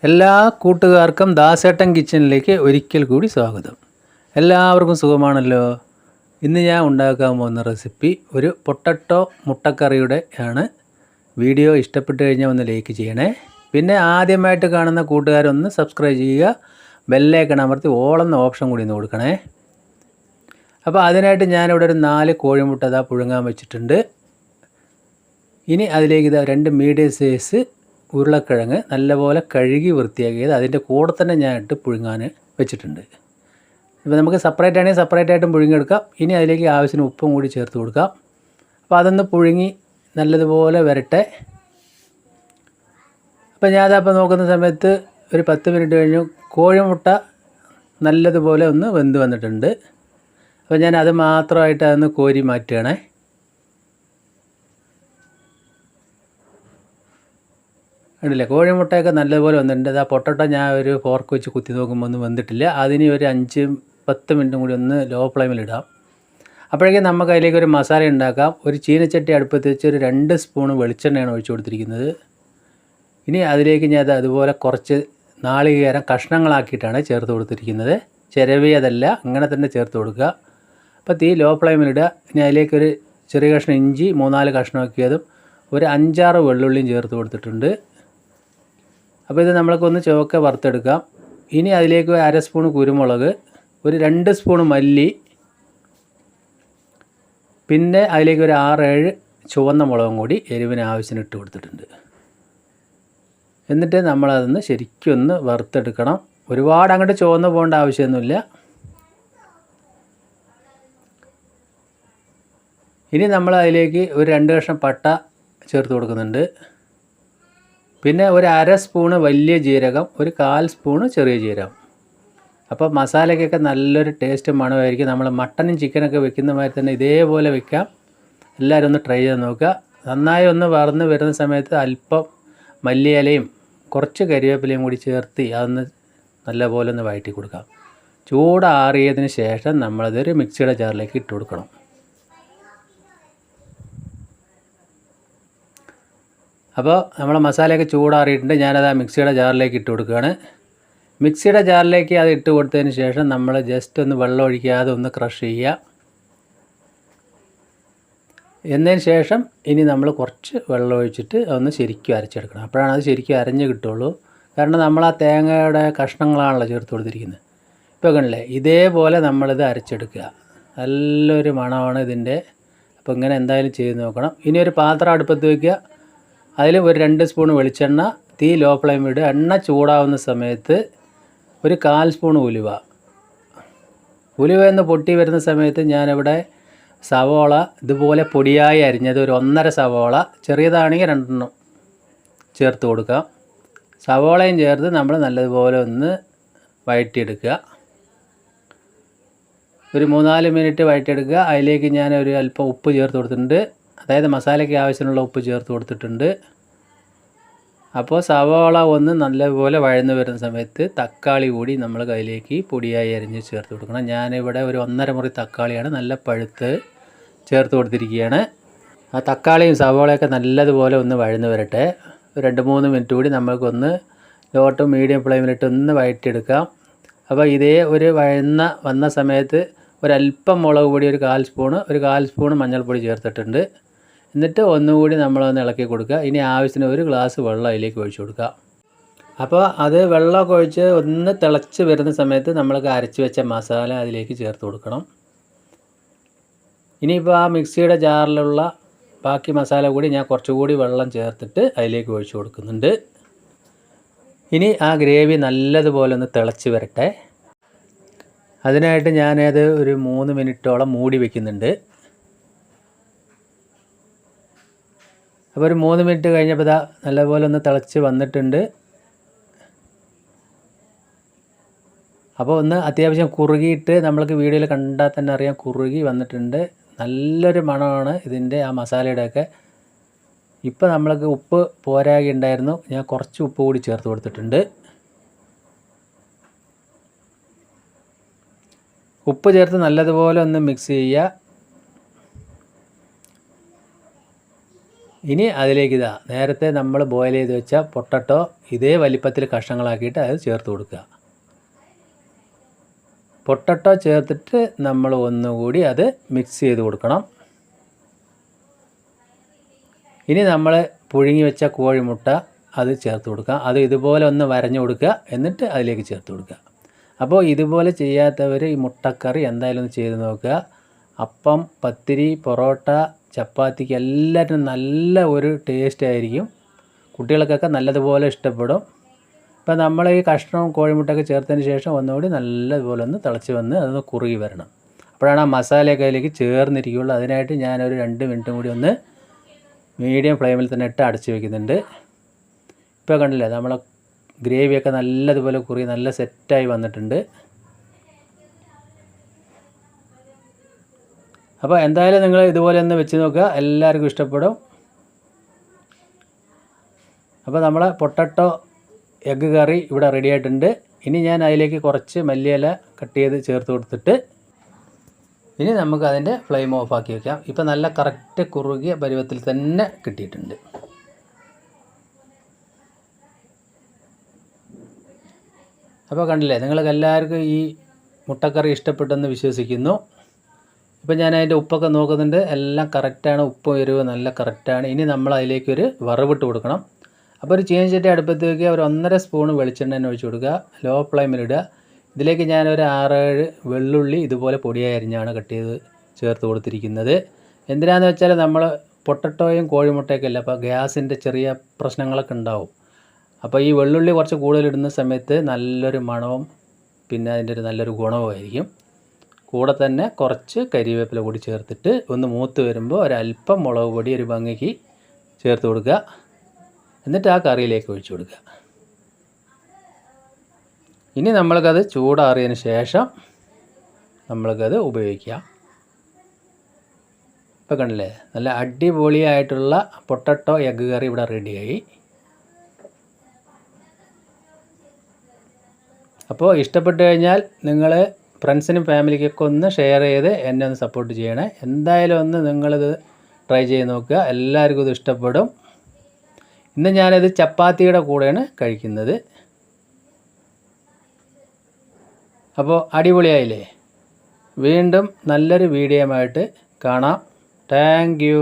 എല്ലാ കൂട്ടുകാർക്കും ദാസേട്ടൻ കിച്ചണിലേക്ക് ഒരിക്കൽ കൂടി സ്വാഗതം. എല്ലാവർക്കും സുഖമാണല്ലോ. ഇന്ന് ഞാൻ ഉണ്ടാക്കാൻ പോകുന്ന റെസിപ്പി ഒരു പൊട്ടറ്റോ മുട്ടക്കറിയുടെ ആണ്. വീഡിയോ ഇഷ്ടപ്പെട്ട് കഴിഞ്ഞാൽ ഒന്ന് ലൈക്ക് ചെയ്യണേ. പിന്നെ ആദ്യമായിട്ട് കാണുന്ന കൂട്ടുകാരൊന്ന് സബ്സ്ക്രൈബ് ചെയ്യുക. ബെല്ലൈക്കൺ അമർത്തി ഓൾ എന്ന ഓപ്ഷൻ കൂടി ഒന്ന് കൊടുക്കണേ. അപ്പോൾ അതിനായിട്ട് ഞാനിവിടെ ഒരു 4 കോഴിമുട്ട പുഴുങ്ങാൻ വെച്ചിട്ടുണ്ട്. ഇനി അതിലേക്ക് 2 മീഡിയം സൈസ് ഉരുളക്കിഴങ്ങ് നല്ലപോലെ കഴുകി വൃത്തിയാക്കിയത് അതിൻ്റെ കൂടെ തന്നെ ഞാൻ ഇട്ട് പുഴുങ്ങാൻ വെച്ചിട്ടുണ്ട്. ഇപ്പോൾ നമുക്ക് സെപ്പറേറ്റ് ആണെങ്കിൽ സെപ്പറേറ്റ് ആയിട്ടും പുഴുങ്ങിയെടുക്കാം. ഇനി അതിലേക്ക് ആവശ്യത്തിന് ഉപ്പും കൂടി ചേർത്ത് കൊടുക്കാം. അപ്പോൾ അതൊന്ന് പുഴുങ്ങി നല്ലതുപോലെ വരട്ടെ. അപ്പോൾ ഞാനപ്പോൾ നോക്കുന്ന സമയത്ത് ഒരു 10 മിനിറ്റ് കഴിഞ്ഞു കോഴിമുട്ട നല്ലതുപോലെ ഒന്ന് വെന്ത് വന്നിട്ടുണ്ട്. അപ്പോൾ ഞാൻ അത് മാത്രമായിട്ട് അതൊന്ന് കോരി മാറ്റുകയാണേ. കണ്ടില്ലേ, കോഴിമുട്ടയൊക്കെ നല്ലപോലെ വന്നിട്ടുണ്ട്. ആ പൊട്ടറ്റോ ഞാൻ ഒരു ഫോർക്ക് വെച്ച് കുത്തി നോക്കുമ്പോൾ ഒന്നും വെന്തിട്ടില്ല. അതിന് ഒരു 5-10 മിനിറ്റും കൂടി ഒന്ന് ലോ ഫ്ലെയിമിലിടാം. അപ്പോഴേക്കും നമുക്ക് അതിലേക്ക് ഒരു മസാല ഉണ്ടാക്കാം. ഒരു ചീനച്ചട്ടി അടുപ്പത്ത് വെച്ച് ഒരു 2 സ്പൂൺ വെളിച്ചെണ്ണയാണ് ഒഴിച്ചു കൊടുത്തിരിക്കുന്നത്. ഇനി അതിലേക്ക് ഞാൻ അതുപോലെ കുറച്ച് നാളികേരം കഷ്ണങ്ങളാക്കിയിട്ടാണ് ചേർത്ത് കൊടുത്തിരിക്കുന്നത്. ചിരവിയതല്ല, അങ്ങനെ തന്നെ ചേർത്ത് കൊടുക്കുക. അപ്പോൾ തീ ലോ ഫ്ലെയിമിലിടുക. ഇനി അതിലേക്കൊരു ചെറിയ കഷ്ണം ഇഞ്ചി 3-4 കഷ്ണമാക്കിയതും ഒരു 5-6 വെള്ളുള്ളിയും ചേർത്ത് കൊടുത്തിട്ടുണ്ട്. അപ്പോൾ ഇത് നമ്മൾക്കൊന്ന് ചുവക്കെ വറുത്തെടുക്കാം. ഇനി അതിലേക്ക് 1/2 സ്പൂൺ കുരുമുളക്, ഒരു 2 സ്പൂൺ മല്ലി, പിന്നെ അതിലേക്ക് ഒരു 6-7 ചുവന്ന മുളകും കൂടി എരിവിന് ആവശ്യത്തിന് ഇട്ട് കൊടുത്തിട്ടുണ്ട്. എന്നിട്ട് നമ്മളതൊന്ന് ശരിക്കും ഒന്ന് വറുത്തെടുക്കണം. ഒരുപാട് അങ്ങോട്ട് ചുവന്ന് പോകേണ്ട ആവശ്യമൊന്നുമില്ല. ഇനി നമ്മൾ അതിലേക്ക് ഒരു 2 കഷ്ണം പട്ട ചേർത്ത് കൊടുക്കുന്നുണ്ട്. പിന്നെ ഒരു 1/2 സ്പൂണ് വലിയ ജീരകം, ഒരു 1/4 സ്പൂണ് ചെറിയ ജീരകം. അപ്പോൾ മസാലയ്ക്കൊക്കെ നല്ലൊരു ടേസ്റ്റ് മണമായിരിക്കും. നമ്മൾ മട്ടനും ചിക്കനൊക്കെ വെക്കുന്ന മാതിരി തന്നെ ഇതേപോലെ വെക്കാം. എല്ലാവരും ഒന്ന് ട്രൈ ചെയ്ത് നോക്കുക. നന്നായി ഒന്ന് വറന്ന് വരുന്ന സമയത്ത് അല്പം മല്ലിയിലയും കുറച്ച് കരിവേപ്പിലയും കൂടി ചേർത്ത് അതൊന്ന് നല്ലപോലെ ഒന്ന് വഴറ്റി കൊടുക്കാം. ചൂടാറിയതിന് ശേഷം നമ്മളതൊരു മിക്സിയുടെ ജാറിലേക്ക് ഇട്ട് കൊടുക്കണം. അപ്പോൾ നമ്മളെ മസാലയൊക്കെ ചൂടാറിയിട്ടുണ്ട്. ഞാനത് ആ മിക്സിയുടെ ജാറിലേക്ക് ഇട്ട് കൊടുക്കുകയാണ്. മിക്സിയുടെ ജാറിലേക്ക് അത് ഇട്ട് കൊടുത്തതിന് ശേഷം നമ്മൾ ജസ്റ്റ് ഒന്ന് വെള്ളം ഒഴിക്കാതെ ഒന്ന് ക്രഷ് ചെയ്യുക. എന്നതിന് ശേഷം ഇനി നമ്മൾ കുറച്ച് വെള്ളം ഒഴിച്ചിട്ട് അതൊന്ന് ശരിക്കും അരച്ചെടുക്കണം. അപ്പോഴാണ് അത് ശരിക്കും അരഞ്ഞ് കിട്ടുള്ളൂ. കാരണം നമ്മൾ ആ തേങ്ങയുടെ കഷ്ണങ്ങളാണല്ലോ ചേർത്ത് കൊടുത്തിരിക്കുന്നത്. ഇപ്പോൾ കണ്ടില്ലേ, ഇതേപോലെ നമ്മളിത് അരച്ചെടുക്കുക. നല്ലൊരു മണമാണ് ഇതിൻ്റെ. അപ്പോൾ ഇങ്ങനെ എന്തായാലും ചെയ്ത് നോക്കണം. ഇനി ഒരു പാത്രം അടുപ്പത്ത് വയ്ക്കുക. അതിൽ ഒരു 2 സ്പൂൺ വെളിച്ചെണ്ണ, തീ ലോ ഫ്ലെയിമിലിടുക. എണ്ണ ചൂടാവുന്ന സമയത്ത് ഒരു 1/4 സ്പൂൺ ഉലുവ എന്ന് പൊട്ടി വരുന്ന സമയത്ത് ഞാനിവിടെ സവോള ഇതുപോലെ പൊടിയായി അരിഞ്ഞത് ഒരു 1.5 സവോള, ചെറിയതാണെങ്കിൽ 2 ചേർത്ത് കൊടുക്കാം. സവോളയും ചേർത്ത് നമ്മൾ നല്ലതുപോലെ ഒന്ന് വഴറ്റിയെടുക്കുക. ഒരു 3-4 മിനിറ്റ് വഴറ്റിയെടുക്കുക. അതിലേക്ക് ഞാൻ ഒരു അല്പം ഉപ്പ് ചേർത്ത് കൊടുത്തിട്ടുണ്ട്. അതായത് മസാലയ്ക്ക് ആവശ്യമുള്ള ഉപ്പ് ചേർത്ത് കൊടുത്തിട്ടുണ്ട്. അപ്പോൾ സവാള ഒന്ന് നല്ലപോലെ വഴന്ന് വരുന്ന സമയത്ത് തക്കാളി കൂടി നമ്മൾ കയ്യിലേക്ക് പൊടിയായി അരിഞ്ഞ് ചേർത്ത് കൊടുക്കണം. ഞാനിവിടെ ഒരു 1.5 മുറി തക്കാളിയാണ് നല്ല പഴുത്ത് ചേർത്ത് കൊടുത്തിരിക്കുകയാണ്. ആ തക്കാളിയും സവാളയൊക്കെ നല്ലതുപോലെ ഒന്ന് വഴന്ന് വരട്ടെ. 2-3 മിനിറ്റ് കൂടി നമ്മൾക്കൊന്ന് ലോ ടു മീഡിയം ഫ്ലെയിമിലിട്ട് ഒന്ന് വഴറ്റിയെടുക്കാം. അപ്പോൾ ഇതേ ഒരു വന്ന സമയത്ത് ഒരല്പം മുളക് പൊടി ഒരു 1/4 സ്പൂണ് മഞ്ഞൾപ്പൊടി ചേർത്തിട്ടുണ്ട്. എന്നിട്ട് ഒന്നുകൂടി നമ്മളൊന്ന് ഇളക്കി കൊടുക്കുക. ഇനി ആവശ്യത്തിന് ഒരു ഗ്ലാസ് വെള്ളം അതിലേക്ക് ഒഴിച്ചു കൊടുക്കുക. അപ്പോൾ അത് വെള്ളമൊക്കെ ഒഴിച്ച് ഒന്ന് തിളച്ച് വരുന്ന സമയത്ത് നമ്മൾക്ക് അരച്ച് വെച്ച മസാല അതിലേക്ക് ചേർത്ത് കൊടുക്കണം. ഇനിയിപ്പോൾ ആ മിക്സിയുടെ ജാറിലുള്ള ബാക്കി മസാല കൂടി ഞാൻ കുറച്ചുകൂടി വെള്ളം ചേർത്തിട്ട് അതിലേക്ക് ഒഴിച്ചു കൊടുക്കുന്നുണ്ട്. ഇനി ആ ഗ്രേവി നല്ലതുപോലെ ഒന്ന് തിളച്ച് വരട്ടെ. അതിനായിട്ട് ഞാനത് ഒരു 3 മിനിറ്റോളം മൂടി വയ്ക്കുന്നുണ്ട്. അപ്പോൾ ഒരു 3 മിനിറ്റ് കഴിഞ്ഞപ്പോൾ നല്ലപോലെ ഒന്ന് തിളച്ച് വന്നിട്ടുണ്ട്. അപ്പോൾ ഒന്ന് അത്യാവശ്യം കുറുകിയിട്ട് നമ്മൾക്ക് വീഡിയോയിൽ കണ്ടാൽ തന്നെ അറിയാം കുറുകി വന്നിട്ടുണ്ട്. നല്ലൊരു മണമാണ് ഇതിൻ്റെ, ആ മസാലയുടെയൊക്കെ. ഇപ്പോൾ നമ്മൾക്ക് ഉപ്പ് പോരാകെ ഉണ്ടായിരുന്നു. ഞാൻ കുറച്ച് ഉപ്പ് കൂടി ചേർത്ത് കൊടുത്തിട്ടുണ്ട്. ഉപ്പ് ചേർത്ത് നല്ലതുപോലെ ഒന്ന് മിക്സ് ചെയ്യുക. ഇനി അതിലേക്ക് നേരത്തെ നമ്മൾ ബോയിൽ ചെയ്ത് വെച്ച പൊട്ടറ്റോ ഇതേ വലിപ്പത്തിൽ കഷ്ണങ്ങളാക്കിയിട്ട് അത് ചേർത്ത് കൊടുക്കുക. പൊട്ടറ്റോ ചേർത്തിട്ട് നമ്മൾ ഒന്നുകൂടി അത് മിക്സ് ചെയ്ത് കൊടുക്കണം. ഇനി നമ്മൾ പുഴുങ്ങി വെച്ച കോഴിമുട്ട അത് ചേർത്ത് കൊടുക്കുക. അത് ഇതുപോലെ ഒന്ന് വരഞ്ഞു കൊടുക്കുക, എന്നിട്ട് അതിലേക്ക് ചേർത്ത് കൊടുക്കുക. അപ്പോൾ ഇതുപോലെ ചെയ്യാത്തവർ ഈ മുട്ടക്കറി എന്തായാലും ഒന്ന് ചെയ്ത് നോക്കുക. അപ്പം, പത്തിരി, പൊറോട്ട, ചപ്പാത്തിക്ക് എല്ലാറ്റിനും നല്ല ഒരു ടേസ്റ്റ് ആയിരിക്കും. കുട്ടികൾക്കൊക്കെ നല്ലതുപോലെ ഇഷ്ടപ്പെടും. ഇപ്പം നമ്മൾ ഈ കഷ്ണവും കോഴിമുട്ടയൊക്കെ ചേർത്തതിന് ശേഷം ഒന്നുകൂടി നല്ലതുപോലെ ഒന്ന് തിളച്ച് വന്ന് അതൊന്ന് കുറുകി വരണം. അപ്പോഴാണ് ആ മസാലയൊക്കെ അതിലേക്ക് ചേർന്നിരിക്കുകയുള്ളൂ. അതിനായിട്ട് ഞാനൊരു 2 മിനിറ്റും കൂടി ഒന്ന് മീഡിയം ഫ്ലെയിമിൽ തന്നെ ഇട്ട് അടച്ച് വയ്ക്കുന്നുണ്ട്. ഇപ്പോൾ കണ്ടില്ലേ, നമ്മളെ ഗ്രേവിയൊക്കെ നല്ലതുപോലെ കുറുകി നല്ല സെറ്റായി വന്നിട്ടുണ്ട്. അപ്പോൾ എന്തായാലും നിങ്ങൾ ഇതുപോലെ ഒന്ന് വെച്ച് നോക്കുക, എല്ലാവർക്കും ഇഷ്ടപ്പെടും. അപ്പോൾ നമ്മളെ പൊട്ടറ്റോ എഗ്ഗ് കറി ഇവിടെ റെഡി ആയിട്ടുണ്ട്. ഇനി ഞാൻ അതിലേക്ക് കുറച്ച് മല്ലിയില കട്ട് ചെയ്ത് ചേർത്ത് കൊടുത്തിട്ട് ഇനി നമുക്ക് അതിൻ്റെ ഫ്ലെയിം ഓഫാക്കി വയ്ക്കാം. ഇപ്പോൾ നല്ല കറക്റ്റ് കുറുകിയ പരുവത്തിൽ തന്നെ കിട്ടിയിട്ടുണ്ട്. അപ്പോൾ കണ്ടില്ലേ, നിങ്ങൾക്ക് എല്ലാവർക്കും ഈ മുട്ടക്കറി ഇഷ്ടപ്പെട്ടെന്ന് വിശ്വസിക്കുന്നു. ഇപ്പം ഞാൻ അതിൻ്റെ ഉപ്പൊക്കെ നോക്കുന്നുണ്ട്, എല്ലാം കറക്റ്റാണ്. ഉപ്പ് എരിവ് നല്ല കറക്റ്റാണ്. ഇനി നമ്മൾ അതിലേക്കൊരു വറവിട്ട് കൊടുക്കണം. അപ്പോൾ ഒരു ചീനച്ചട്ടി അടുപ്പത്ത് വയ്ക്കുക, ഒരു 1.5 സ്പൂൺ വെളിച്ചെണ്ണ ഒഴിച്ച് കൊടുക്കുക, ലോ ഫ്ലെയിമിലിടുക. ഇതിലേക്ക് ഞാനൊരു 6-7 വെള്ളുള്ളി ഇതുപോലെ പൊടിയായി അരിഞ്ഞാണ് കട്ട് ചെയ്ത് ചേർത്ത് കൊടുത്തിരിക്കുന്നത്. എന്തിനാന്ന് വെച്ചാൽ നമ്മൾ പൊട്ടറ്റോയും കോഴിമുട്ടയൊക്കെ അല്ല, അപ്പോൾ ഗ്യാസിൻ്റെ ചെറിയ പ്രശ്നങ്ങളൊക്കെ ഉണ്ടാവും. അപ്പോൾ ഈ വെള്ളുള്ളി കുറച്ച് കൂടുതലിടുന്ന സമയത്ത് നല്ലൊരു മണവും പിന്നെ അതിൻ്റെ ഒരു നല്ലൊരു ഗുണവുമായിരിക്കും. കൂടെ തന്നെ കുറച്ച് കരിവേപ്പില കൂടി ചേർത്തിട്ട് ഒന്ന് മൂത്ത് വരുമ്പോൾ ഒരല്പം മുളക് പൊടി ഒരു ഭംഗിക്ക് ചേർത്ത് കൊടുക്കുക. എന്നിട്ട് ആ കറിയിലേക്ക് ഒഴിച്ചു കൊടുക്കുക. ഇനി നമ്മൾക്കത് ചൂടാറിയതിന് ശേഷം നമ്മൾക്കത് ഉപയോഗിക്കാം. ഇപ്പോൾ കണ്ടില്ലേ, നല്ല അടിപൊളിയായിട്ടുള്ള പൊട്ടറ്റോ എഗ്ഗ് കറി ഇവിടെ റെഡിയായി. അപ്പോൾ ഇഷ്ടപ്പെട്ട് കഴിഞ്ഞാൽ നിങ്ങൾ ഫ്രണ്ട്സിനും ഫാമിലിക്കൊക്കെ ഒന്ന് ഷെയർ ചെയ്ത് എന്നെ ഒന്ന് സപ്പോർട്ട് ചെയ്യണേ. എന്തായാലും ഒന്ന് നിങ്ങളിത് ട്രൈ ചെയ്ത് നോക്കുക, എല്ലാവർക്കും ഇത് ഇഷ്ടപ്പെടും. ഇന്ന് ഞാനത് ചപ്പാത്തിയുടെ കൂടെയാണ് കഴിക്കുന്നത്. അപ്പോൾ അടിപൊളിയായില്ലേ? വീണ്ടും നല്ലൊരു വീഡിയോയുമായിട്ട് കാണാം. Thank you.